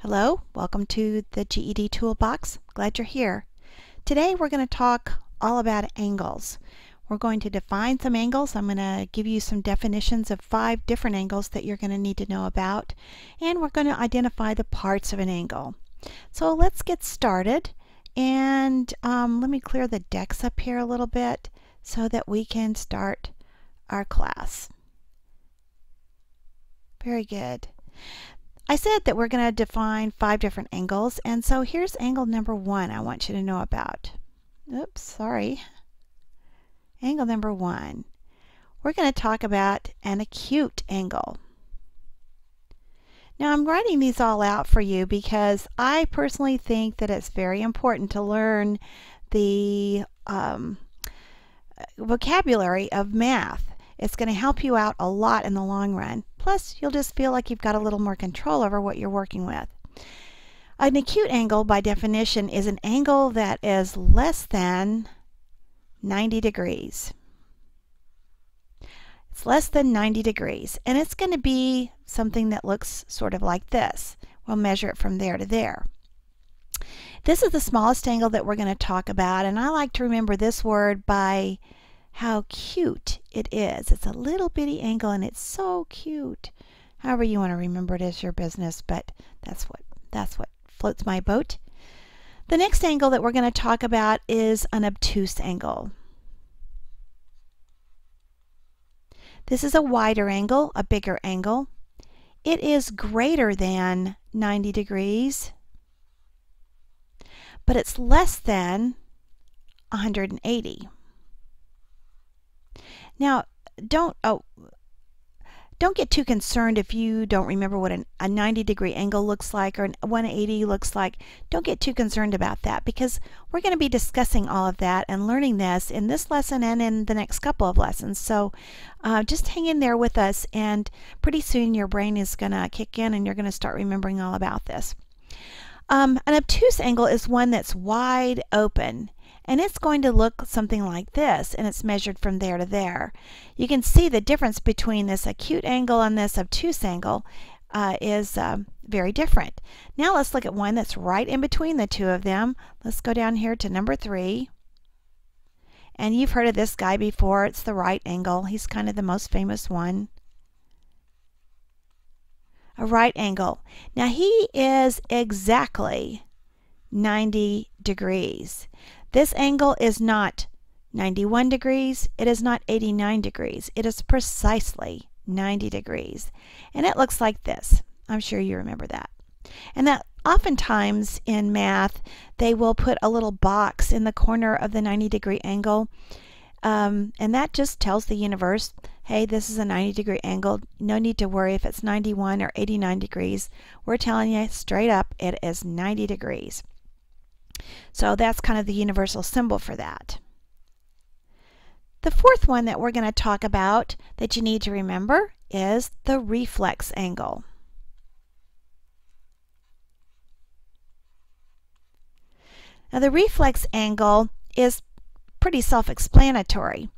Hello, welcome to the GED Tool Box. Glad you're here. Today we're going to talk all about angles. We're going to define some angles. I'm going to give you some definitions of 5 different angles that you're going to need to know about, and we're going to identify the parts of an angle. So let's get started, and let me clear the decks up here a little bit so that we can start our class. Very good. I said that we're going to define 5 different angles, and so here's angle number 1 I want you to know about. Oops, sorry. Angle number 1. We're going to talk about an acute angle. Now I'm writing these all out for you because I personally think that it's very important to learn the vocabulary of math. It's going to help you out a lot in the long run. Plus, you'll just feel like you've got a little more control over what you're working with. An acute angle, by definition, is an angle that is less than 90 degrees. It's less than 90 degrees, and it's going to be something that looks sort of like this. We'll measure it from there to there. This is the smallest angle that we're going to talk about, and I like to remember this word by how cute it is. It's a little bitty angle and it's so cute. However you want to remember it is your business, but that's what floats my boat. The next angle that we're going to talk about is an obtuse angle. This is a wider angle, a bigger angle. It is greater than 90 degrees, but it's less than 180. Now, don't get too concerned if you don't remember what a 90-degree angle looks like or a 180 looks like. Don't get too concerned about that because we're going to be discussing all of that and learning this in this lesson and in the next couple of lessons. So just hang in there with us, and pretty soon your brain is going to kick in and you're going to start remembering all about this. An obtuse angle is one that's wide open. And it's going to look something like this, and it's measured from there to there. You can see the difference between this acute angle and this obtuse angle is very different. Now let's look at one that's right in between the two of them. Let's go down here to number 3. And you've heard of this guy before. It's the right angle. He's kind of the most famous one. A right angle. Now he is exactly 90 degrees. This angle is not 91 degrees, it is not 89 degrees, it is precisely 90 degrees. And it looks like this. I'm sure you remember that. And that oftentimes in math, they will put a little box in the corner of the 90-degree angle. And that just tells the universe, hey, this is a 90-degree angle. No need to worry if it's 91 or 89 degrees. We're telling you straight up, it is 90 degrees. So that's kind of the universal symbol for that. The fourth one that we're going to talk about that you need to remember is the reflex angle. Now the reflex angle is pretty self-explanatory.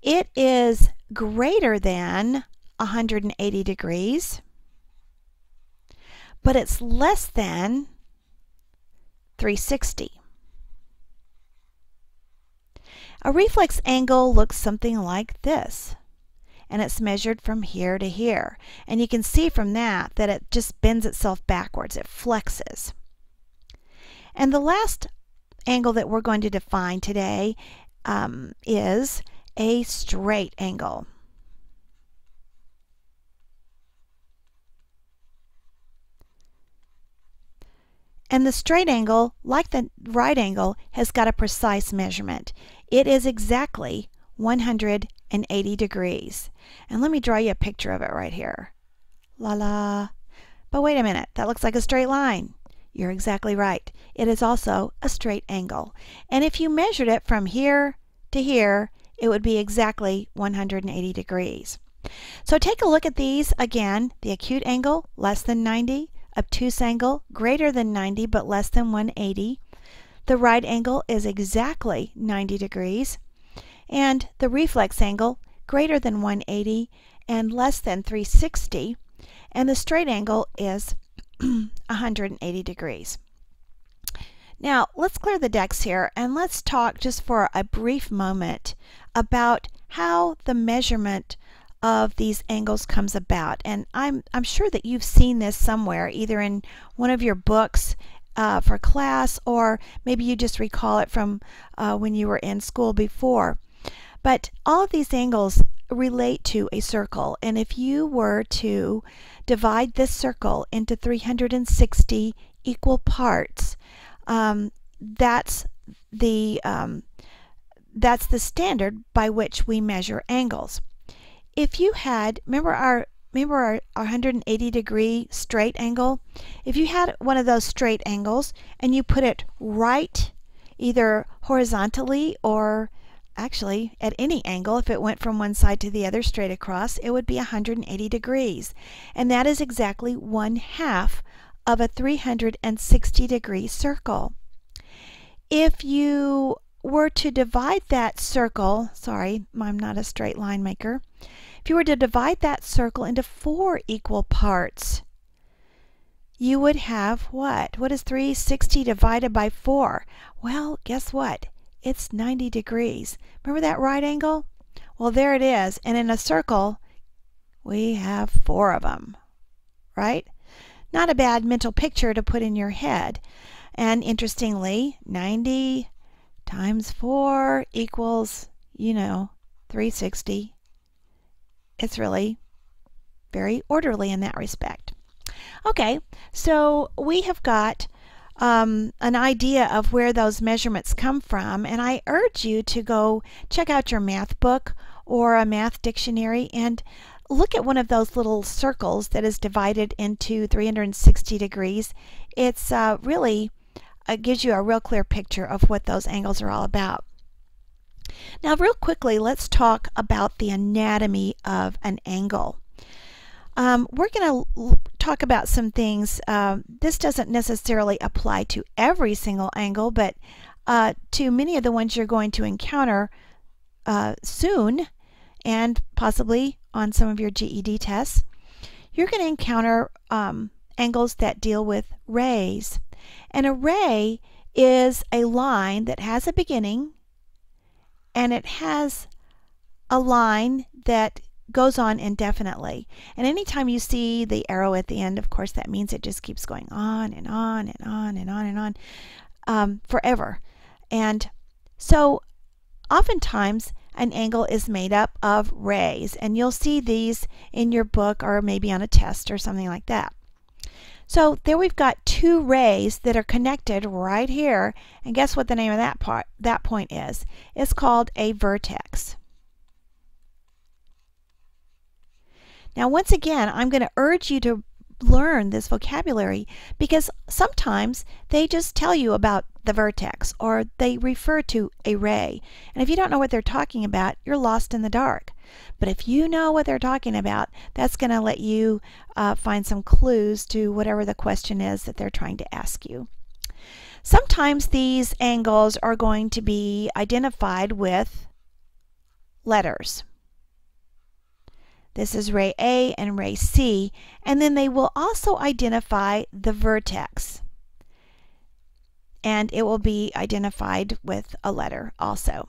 It is greater than 180 degrees, but it's less than 360. A reflex angle looks something like this, and it's measured from here to here. And you can see from that that it just bends itself backwards. It flexes. And the last angle that we're going to define today is a straight angle. And the straight angle, like the right angle, has got a precise measurement. It is exactly 180 degrees. And let me draw you a picture of it right here. La la. But wait a minute, that looks like a straight line. You're exactly right. It is also a straight angle. And if you measured it from here to here, it would be exactly 180 degrees. So take a look at these again. The acute angle, less than 90. Obtuse angle, greater than 90 but less than 180. The right angle is exactly 90 degrees. And the reflex angle, greater than 180 and less than 360. And the straight angle is 180 degrees. Now, let's clear the decks here and let's talk just for a brief moment about how the measurement of these angles comes about. And I'm sure that you've seen this somewhere, either in one of your books for class, or maybe you just recall it from when you were in school before. But all of these angles relate to a circle, and if you were to divide this circle into 360 equal parts, that's the standard by which we measure angles. If you had, remember our 180 degree straight angle? If you had one of those straight angles and you put it right either horizontally or actually at any angle, if it went from one side to the other straight across, it would be 180 degrees. And that is exactly 1/2 of a 360 degree circle. If you were to divide that circle, sorry, I'm not a straight line maker. If you were to divide that circle into 4 equal parts, you would have what? What is 360 divided by 4? Well, guess what? It's 90 degrees. Remember that right angle? Well, there it is. And in a circle, we have 4 of them, right? Not a bad mental picture to put in your head. And interestingly, 90 times 4 equals, 360. It's really very orderly in that respect. Okay, so we have got an idea of where those measurements come from, and I urge you to go check out your math book or a math dictionary and look at one of those little circles that is divided into 360 degrees. It's really gives you a real clear picture of what those angles are all about. Now, real quickly, let's talk about the anatomy of an angle. We're going to talk about some things. This doesn't necessarily apply to every single angle, but to many of the ones you're going to encounter soon, and possibly on some of your GED tests. You're going to encounter angles that deal with rays. And a ray is a line that has a beginning and it has a line that goes on indefinitely. And anytime you see the arrow at the end, of course, that means it just keeps going on and on and on and on and on forever. And so oftentimes an angle is made up of rays, and you'll see these in your book or maybe on a test or something like that. So there we've got 2 rays that are connected right here, and guess what the name of that point is? It's called a vertex. Now, once again, I'm going to urge you to learn this vocabulary because sometimes they just tell you about the vertex or they refer to a ray. And if you don't know what they're talking about, you're lost in the dark. But if you know what they're talking about, that's going to let you find some clues to whatever the question is that they're trying to ask you. Sometimes these angles are going to be identified with letters. This is ray A and ray C, and then they will also identify the vertex. And it will be identified with a letter also.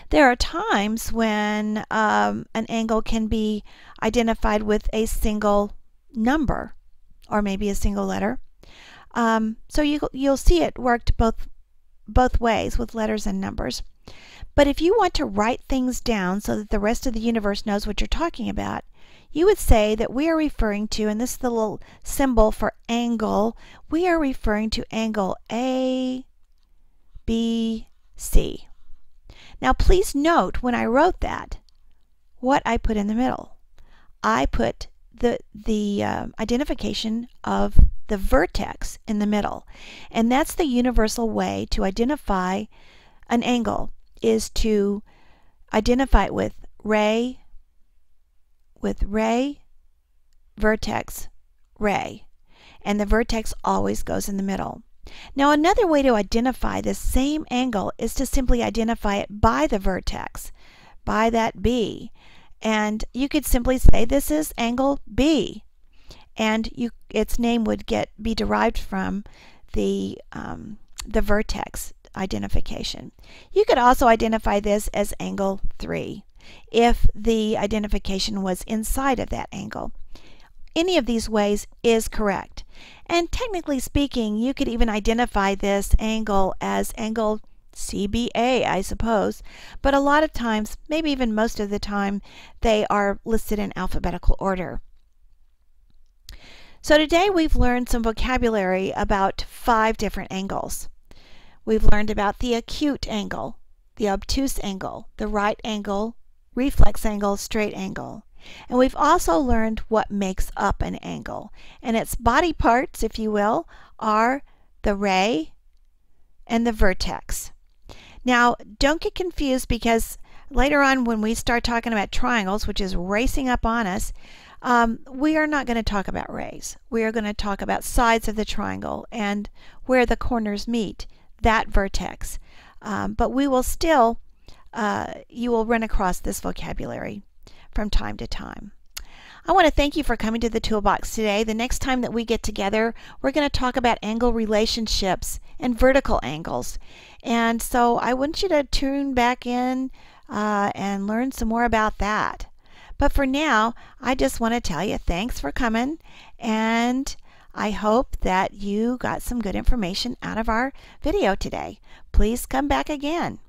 There are times when an angle can be identified with a single number or maybe a single letter. So you'll see it worked both ways with letters and numbers. But if you want to write things down so that the rest of the universe knows what you're talking about, you would say that we are referring to, and this is the little symbol for angle, we are referring to angle A, B, C. Now please note when I wrote that, what I put in the middle. I put the identification of the vertex in the middle. And that's the universal way to identify an angle, is to identify it with ray, vertex, ray. And the vertex always goes in the middle. Now another way to identify this same angle is to simply identify it by the vertex, by that B. And you could simply say this is angle B. And its name would be derived from the vertex identification. You could also identify this as angle 3 if the identification was inside of that angle. Any of these ways is correct. And technically speaking, you could even identify this angle as angle CBA, I suppose, but a lot of times, maybe even most of the time, they are listed in alphabetical order. So today we've learned some vocabulary about 5 different angles. We've learned about the acute angle, the obtuse angle, the right angle, reflex angle, straight angle. And we've also learned what makes up an angle. And its body parts, if you will, are the ray and the vertex. Now, don't get confused, because later on when we start talking about triangles, which is racing up on us, we are not going to talk about rays. We are going to talk about sides of the triangle and where the corners meet, that vertex. But we will still, you will run across this vocabulary from time to time. I want to thank you for coming to the Toolbox today. The next time that we get together, we're going to talk about angle relationships and vertical angles. And so I want you to tune back in and learn some more about that. But for now, I just want to tell you thanks for coming, and I hope that you got some good information out of our video today. Please come back again.